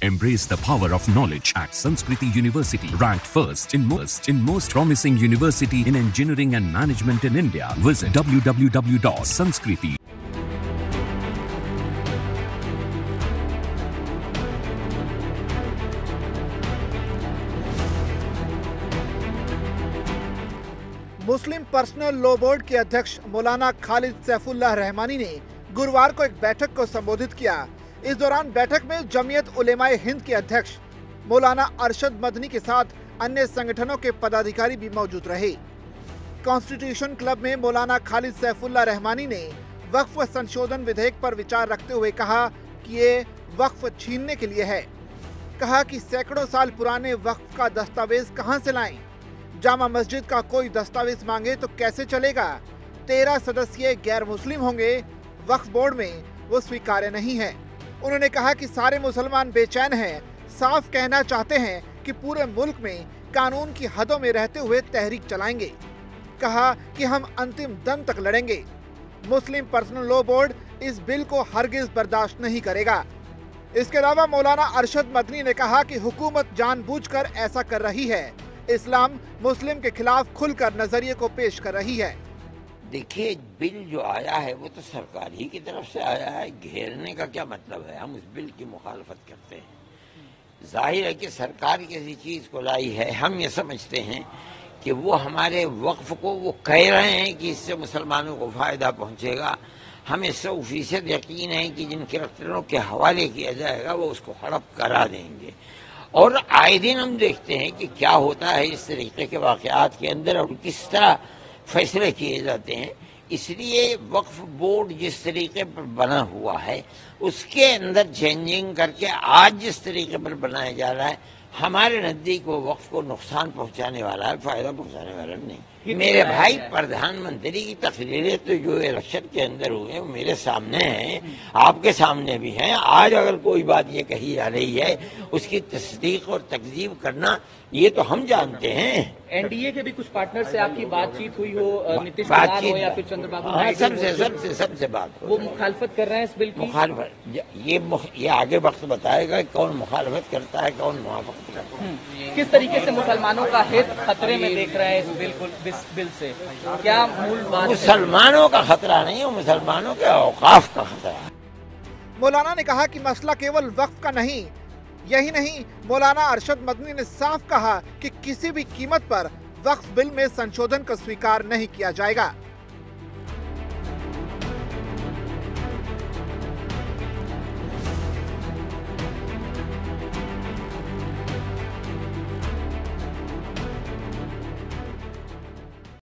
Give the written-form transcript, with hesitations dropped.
Embrace the power of knowledge at Sanskriti University, ranked first in most promising university in engineering and management in India. Visit www.sanskriti. Muslim personal law board के अध्यक्ष मौलाना खालिद सैफुल्लाह रहमानी ने गुरुवार को एक बैठक को संबोधित किया। इस दौरान बैठक में जमीयत उलेमाए हिंद के अध्यक्ष मौलाना अरशद मदनी के साथ अन्य संगठनों के पदाधिकारी भी मौजूद रहे। कॉन्स्टिट्यूशन क्लब में मौलाना खालिद सैफुल्लाह रहमानी ने वक्फ संशोधन विधेयक पर विचार रखते हुए कहा कि ये वक्फ छीनने के लिए है। कहा कि सैकड़ों साल पुराने वक्फ का दस्तावेज कहां से लाएं? जामा मस्जिद का कोई दस्तावेज मांगे तो कैसे चलेगा? 13 सदस्यीय गैर मुस्लिम होंगे, वक्फ बोर्ड में वो स्वीकार्य नहीं है। उन्होंने कहा कि सारे मुसलमान बेचैन हैं, साफ कहना चाहते हैं कि पूरे मुल्क में कानून की हदों में रहते हुए तहरीक चलाएंगे। कहा कि हम अंतिम दम तक लड़ेंगे। मुस्लिम पर्सनल लॉ बोर्ड इस बिल को हरगिज बर्दाश्त नहीं करेगा। इसके अलावा मौलाना अरशद मदनी ने कहा कि हुकूमत जानबूझकर ऐसा कर रही है। इस्लाम मुस्लिम के खिलाफ खुलकर नजरिए को पेश कर रही है। देखिए, बिल जो आया है वो तो सरकार ही की तरफ से आया है। घेरने का क्या मतलब है? हम उस बिल की मुखालफत करते हैं। जाहिर है कि सरकार किसी चीज को लाई है, हम ये समझते हैं कि वो हमारे वक्फ को वो कह रहे हैं कि इससे मुसलमानों को फायदा पहुंचेगा। हमें 100% यकीन है कि जिन कैरेक्टरों के हवाले किया जाएगा वो उसको हड़प करा देंगे। और आए दिन हम देखते हैं कि क्या होता है इस तरीके के वाकयात के अंदर और किस तरह फैसले किए जाते हैं। इसलिए वक्फ बोर्ड जिस तरीके पर बना हुआ है उसके अंदर चेंजिंग करके आज जिस तरीके पर बनाया जा रहा है, हमारे नजदीक वो वक्फ को नुकसान पहुंचाने वाला है, फायदा पहुंचाने वाला नहीं। मेरे भाई, प्रधानमंत्री की तकरीरें तो जो इलेक्शन के अंदर हुए वो मेरे सामने हैं, आपके सामने भी हैं। आज अगर कोई बात ये कही जा रही है उसकी तस्दीक और तकजीब करना ये तो हम जानते हैं। एनडीए के भी कुछ पार्टनर से आपकी बातचीत हुई हो, नीतीश कुमार हो या फिर चंद्रबाबू नायडू, सबसे बात हो। वो मुखालफत कर रहे हैं इस बिल की। मुखालफत ये आगे वक्त बताएगा कौन मुखालफत करता है, कौन मुवाफकत करता है। किस तरीके से मुसलमानों का हित खतरे में देख रहे हैं इस बिल से? क्या मूल बात? मुसलमानों का खतरा नहीं है, मुसलमानों के औकाफ का खतरा है। मौलाना ने कहा कि मसला केवल वक्फ का नहीं। यही नहीं, मौलाना अरशद मदनी ने साफ कहा कि किसी भी कीमत पर वक्फ बिल में संशोधन को स्वीकार नहीं किया जाएगा।